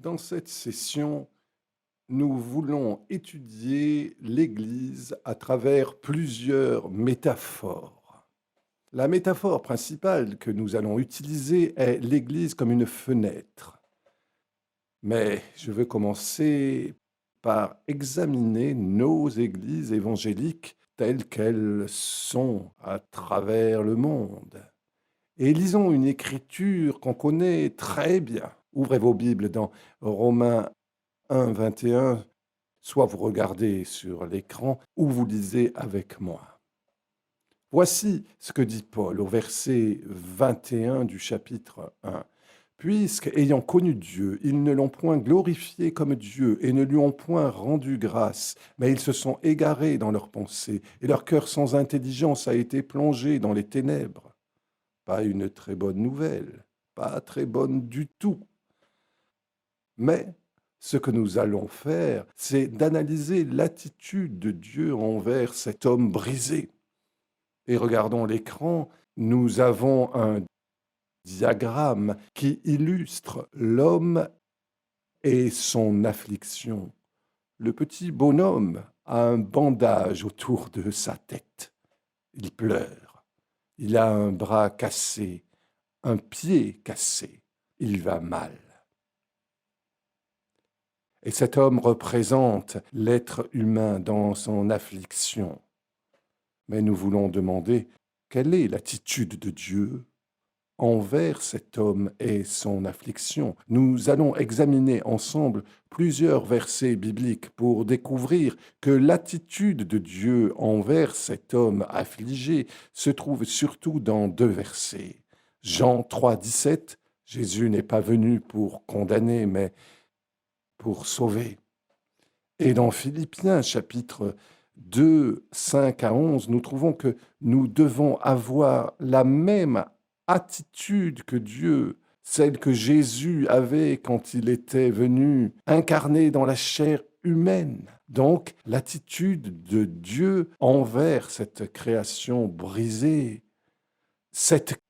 Dans cette session, nous voulons étudier l'Église à travers plusieurs métaphores. La métaphore principale que nous allons utiliser est l'Église comme une fenêtre. Mais je veux commencer par examiner nos églises évangéliques telles qu'elles sont à travers le monde. Et lisons une écriture qu'on connaît très bien. Ouvrez vos Bibles dans Romains 1, 21, soit vous regardez sur l'écran ou vous lisez avec moi. Voici ce que dit Paul au verset 21 du chapitre 1. Puisque, ayant connu Dieu, ils ne l'ont point glorifié comme Dieu et ne lui ont point rendu grâce, mais ils se sont égarés dans leurs pensées, et leur cœur sans intelligence a été plongé dans les ténèbres. Pas une très bonne nouvelle, pas très bonne du tout. Mais ce que nous allons faire, c'est d'analyser l'attitude de Dieu envers cet homme brisé. Et regardons l'écran, nous avons un diagramme qui illustre l'homme et son affliction. Le petit bonhomme a un bandage autour de sa tête. Il pleure. Il a un bras cassé, un pied cassé. Il va mal. Et cet homme représente l'être humain dans son affliction. Mais nous voulons demander quelle est l'attitude de Dieu envers cet homme et son affliction. Nous allons examiner ensemble plusieurs versets bibliques pour découvrir que l'attitude de Dieu envers cet homme affligé se trouve surtout dans deux versets. Jean 3, 17, Jésus n'est pas venu pour condamner, mais pour sauver. Et dans Philippiens chapitre 2, 5 à 11, nous trouvons que nous devons avoir la même attitude que Dieu, celle que Jésus avait quand il était venu incarné dans la chair humaine. Donc l'attitude de Dieu envers cette création brisée, cette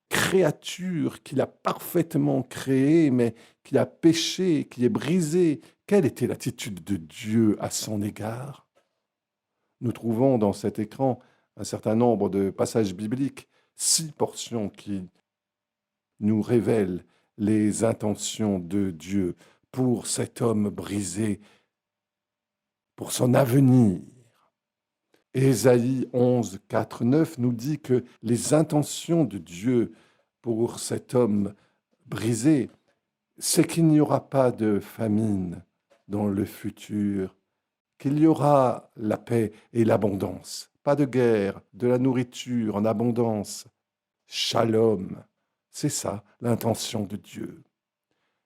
créature qu'il a parfaitement créée, mais qui a péché, qui est brisée. Quelle était l'attitude de Dieu à son égard? Nous trouvons dans cet écran un certain nombre de passages bibliques, 6 portions qui nous révèlent les intentions de Dieu pour cet homme brisé, pour son avenir. Ésaïe 11, 4, 9 nous dit que les intentions de Dieu pour cet homme brisé, c'est qu'il n'y aura pas de famine dans le futur, qu'il y aura la paix et l'abondance, pas de guerre, de la nourriture en abondance, shalom. C'est ça l'intention de Dieu.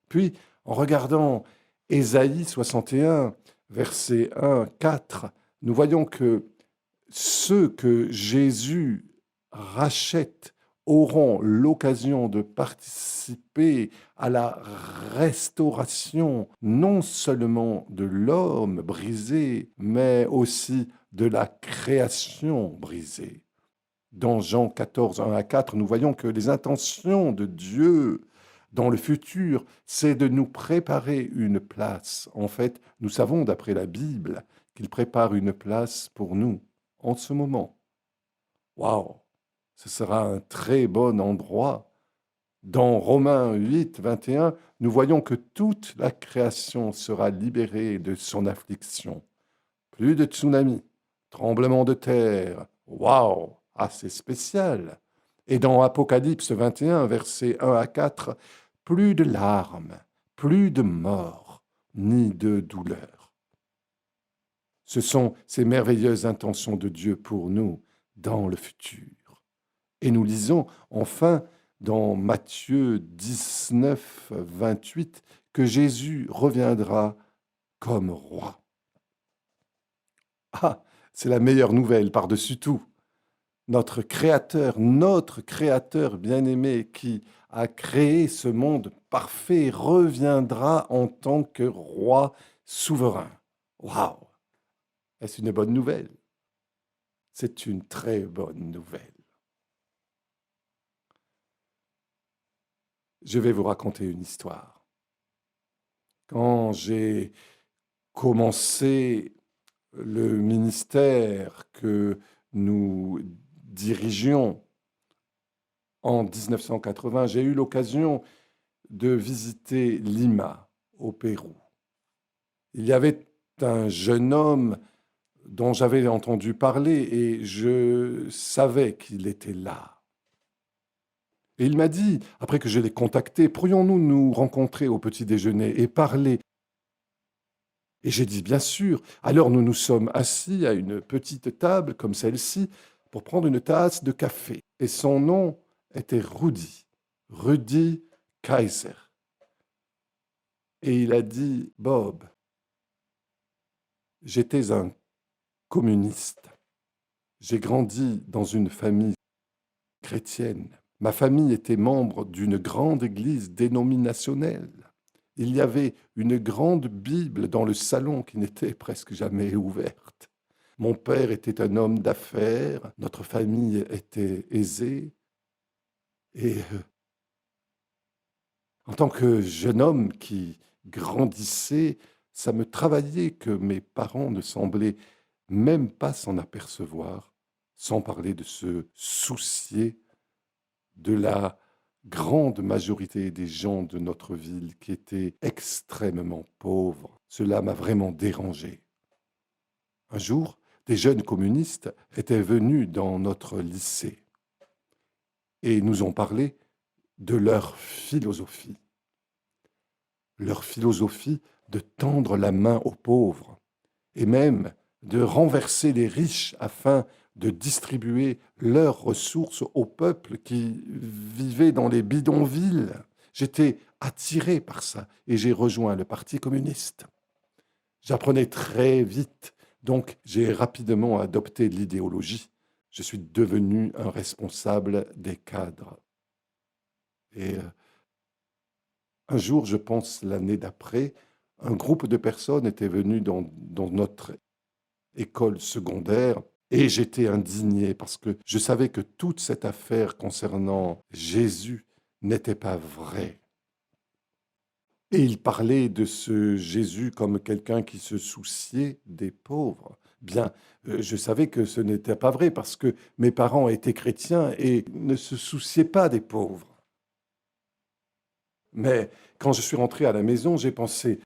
Puis, en regardant Ésaïe 61, versets 1, 4, nous voyons que ceux que Jésus rachète auront l'occasion de participer à la restauration non seulement de l'homme brisé, mais aussi de la création brisée. Dans Jean 14, 1 à 4, nous voyons que les intentions de Dieu dans le futur, c'est de nous préparer une place. En fait, nous savons d'après la Bible qu'il prépare une place pour nous en ce moment. Waouh! Ce sera un très bon endroit. Dans Romains 8, 21, nous voyons que toute la création sera libérée de son affliction. Plus de tsunamis, tremblements de terre. Waouh! Assez spécial. Et dans Apocalypse 21, versets 1 à 4, plus de larmes, plus de mort, ni de douleur. Ce sont ces merveilleuses intentions de Dieu pour nous dans le futur. Et nous lisons enfin dans Matthieu 19, 28 que Jésus reviendra comme roi. Ah, c'est la meilleure nouvelle par-dessus tout. Notre Créateur bien-aimé qui a créé ce monde parfait reviendra en tant que roi souverain. Waouh! Est-ce une bonne nouvelle? C'est une très bonne nouvelle. Je vais vous raconter une histoire. Quand j'ai commencé le ministère que nous dirigions en 1980, j'ai eu l'occasion de visiter Lima, au Pérou. Il y avait un jeune homme dont j'avais entendu parler et je savais qu'il était là. Et il m'a dit, après que je l'ai contacté, pourrions-nous nous rencontrer au petit déjeuner et parler? Et j'ai dit, bien sûr. Alors nous nous sommes assis à une petite table comme celle-ci pour prendre une tasse de café. Et son nom était Rudy Kaiser. Et il a dit, Bob, j'étais un communiste. J'ai grandi dans une famille chrétienne. Ma famille était membre d'une grande église dénominationnelle. Il y avait une grande Bible dans le salon qui n'était presque jamais ouverte. Mon père était un homme d'affaires, notre famille était aisée. Et en tant que jeune homme qui grandissait, ça me travaillait que mes parents ne semblaient même pas s'en apercevoir, sans parler de se soucier de la grande majorité des gens de notre ville qui étaient extrêmement pauvres. Cela m'a vraiment dérangé. Un jour, des jeunes communistes étaient venus dans notre lycée et nous ont parlé de leur philosophie de tendre la main aux pauvres et même de renverser les riches afin de distribuer leurs ressources au peuple qui vivait dans les bidonvilles. J'étais attiré par ça et j'ai rejoint le Parti communiste. J'apprenais très vite, donc j'ai rapidement adopté l'idéologie. Je suis devenu un responsable des cadres. Et un jour, je pense l'année d'après, un groupe de personnes était venu dans notre école secondaire et j'étais indigné parce que je savais que toute cette affaire concernant Jésus n'était pas vraie. Et il parlait de ce Jésus comme quelqu'un qui se souciait des pauvres. Bien, je savais que ce n'était pas vrai parce que mes parents étaient chrétiens et ne se souciaient pas des pauvres. Mais quand je suis rentré à la maison, j'ai pensé,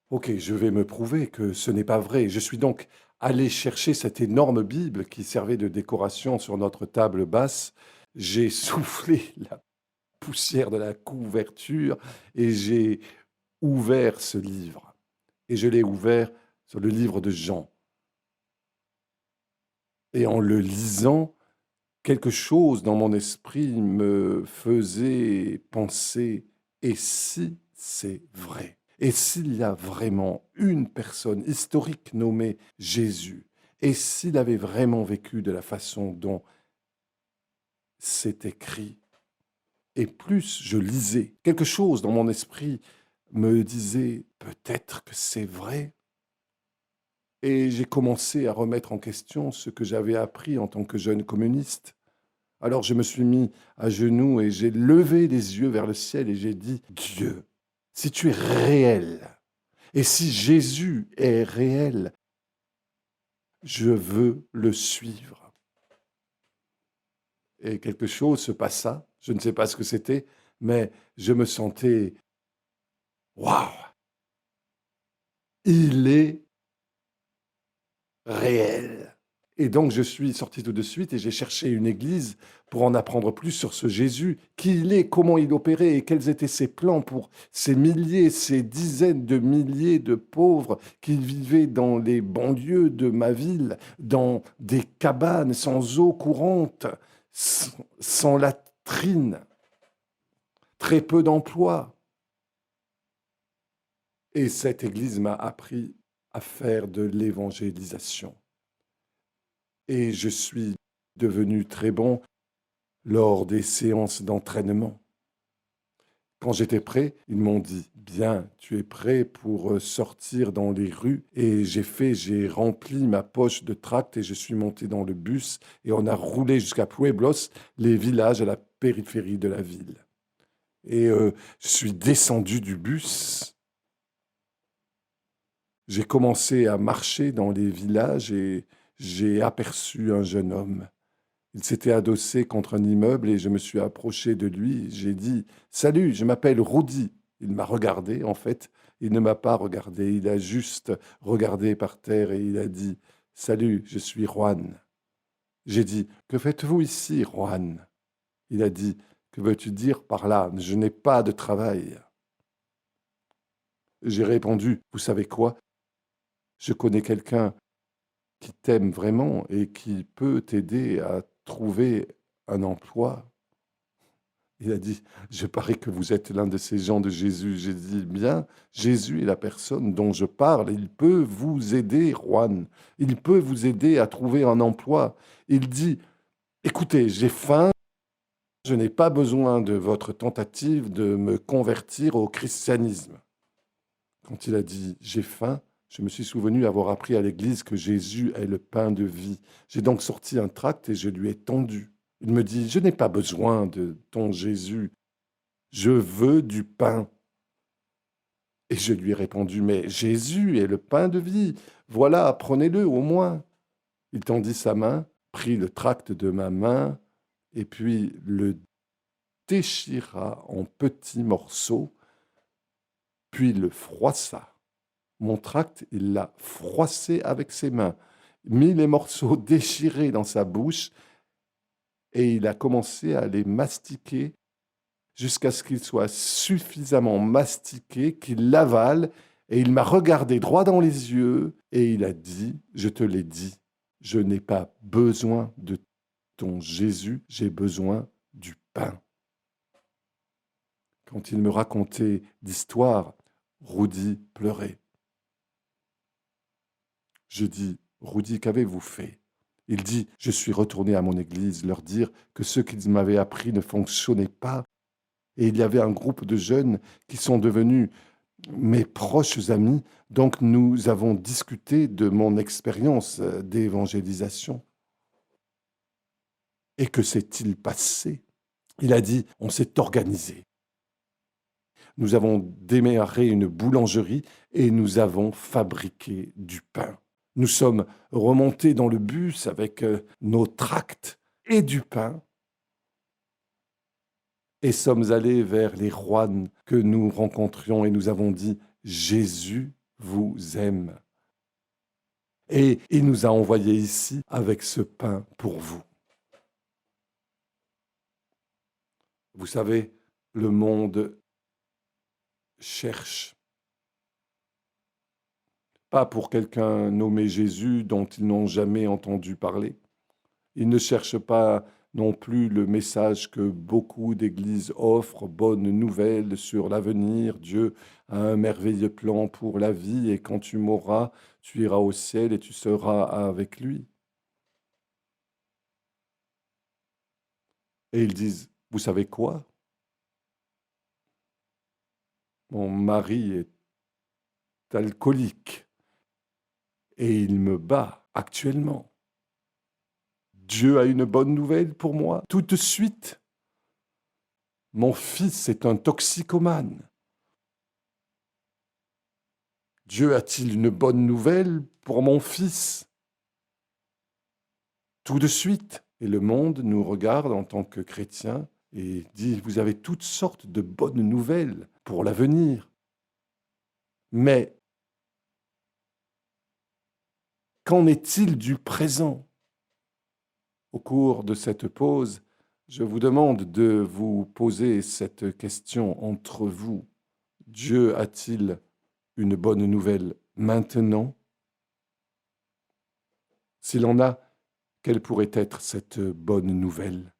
OK, je vais me prouver que ce n'est pas vrai. Je suis donc allé chercher cette énorme Bible qui servait de décoration sur notre table basse. J'ai soufflé la poussière de la couverture et j'ai ouvert ce livre. Et je l'ai ouvert sur le livre de Jean. Et en le lisant, quelque chose dans mon esprit me faisait penser, et si c'est vrai? Et s'il y a vraiment une personne historique nommée Jésus? Et s'il avait vraiment vécu de la façon dont c'est écrit? Et plus je lisais, quelque chose dans mon esprit me disait peut-être que c'est vrai. Et j'ai commencé à remettre en question ce que j'avais appris en tant que jeune communiste. Alors je me suis mis à genoux et j'ai levé les yeux vers le ciel et j'ai dit, Dieu, si tu es réel et si Jésus est réel, je veux le suivre. Et quelque chose se passa, je ne sais pas ce que c'était, mais je me sentais, waouh, il est réel. Et donc je suis sorti tout de suite et j'ai cherché une église pour en apprendre plus sur ce Jésus, qui il est, comment il opérait et quels étaient ses plans pour ces milliers, ces dizaines de milliers de pauvres qui vivaient dans les banlieues de ma ville, dans des cabanes sans eau courante, sans latrine, très peu d'emplois. Et cette église m'a appris à faire de l'évangélisation. Et je suis devenu très bon lors des séances d'entraînement. Quand j'étais prêt, ils m'ont dit, bien, tu es prêt pour sortir dans les rues. Et j'ai rempli ma poche de tracts et je suis monté dans le bus et on a roulé jusqu'à Pueblos, les villages à la périphérie de la ville. Et je suis descendu du bus J'ai commencé à marcher dans les villages et j'ai aperçu un jeune homme. Il s'était adossé contre un immeuble et je me suis approché de lui. J'ai dit: «Salut, je m'appelle Rudy». Il m'a regardé, en fait. Il ne m'a pas regardé. Il a juste regardé par terre et il a dit: «Salut, je suis Juan». J'ai dit: «Que faites-vous ici, Juan?» Il a dit: «Que veux-tu dire par là? Je n'ai pas de travail». J'ai répondu: «Vous savez quoi? Je connais quelqu'un qui t'aime vraiment et qui peut t'aider à trouver un emploi». Il a dit: «Je parie que vous êtes l'un de ces gens de Jésus». J'ai dit: «Bien, Jésus est la personne dont je parle. Il peut vous aider, Juan. Il peut vous aider à trouver un emploi». Il dit: «Écoutez, j'ai faim. Je n'ai pas besoin de votre tentative de me convertir au christianisme». Quand il a dit: «J'ai faim», je me suis souvenu avoir appris à l'église que Jésus est le pain de vie. J'ai donc sorti un tract et je lui ai tendu. Il me dit: «Je n'ai pas besoin de ton Jésus, je veux du pain». Et je lui ai répondu: «Mais Jésus est le pain de vie. Voilà, prenez-le au moins». Il tendit sa main, prit le tract de ma main et puis le déchira en petits morceaux, puis le froissa. Mon tract, il l'a froissé avec ses mains, mit les morceaux déchirés dans sa bouche et il a commencé à les mastiquer jusqu'à ce qu'il soit suffisamment mastiqué, qu'il l'avale, et il m'a regardé droit dans les yeux et il a dit: «Je te l'ai dit, je n'ai pas besoin de ton Jésus, j'ai besoin du pain». Quand il me racontait l'histoire, Rudy pleurait. Je dis: «Rudy, qu'avez-vous fait?» Il dit: «Je suis retourné à mon église leur dire que ce qu'ils m'avaient appris ne fonctionnait pas et il y avait un groupe de jeunes qui sont devenus mes proches amis, donc nous avons discuté de mon expérience d'évangélisation». Et que s'est-il passé? Il a dit: «On s'est organisé. Nous avons démarré une boulangerie et nous avons fabriqué du pain. Nous sommes remontés dans le bus avec nos tracts et du pain et sommes allés vers les Juan que nous rencontrions et nous avons dit: Jésus vous aime. Et il nous a envoyés ici avec ce pain pour vous». Vous savez, le monde cherche, pas pour quelqu'un nommé Jésus dont ils n'ont jamais entendu parler. Ils ne cherchent pas non plus le message que beaucoup d'églises offrent, bonne nouvelle sur l'avenir. Dieu a un merveilleux plan pour la vie et quand tu mourras, tu iras au ciel et tu seras avec lui. Et ils disent: vous savez quoi? Mon mari est alcoolique et il me bat actuellement. Dieu a une bonne nouvelle pour moi tout de suite. Mon fils est un toxicomane. Dieu a-t-il une bonne nouvelle pour mon fils tout de suite? Et le monde nous regarde en tant que chrétiens et dit: vous avez toutes sortes de bonnes nouvelles pour l'avenir. Mais qu'en est-il du présent? Au cours de cette pause, je vous demande de vous poser cette question entre vous. Dieu a-t-il une bonne nouvelle maintenant? S'il en a, quelle pourrait être cette bonne nouvelle?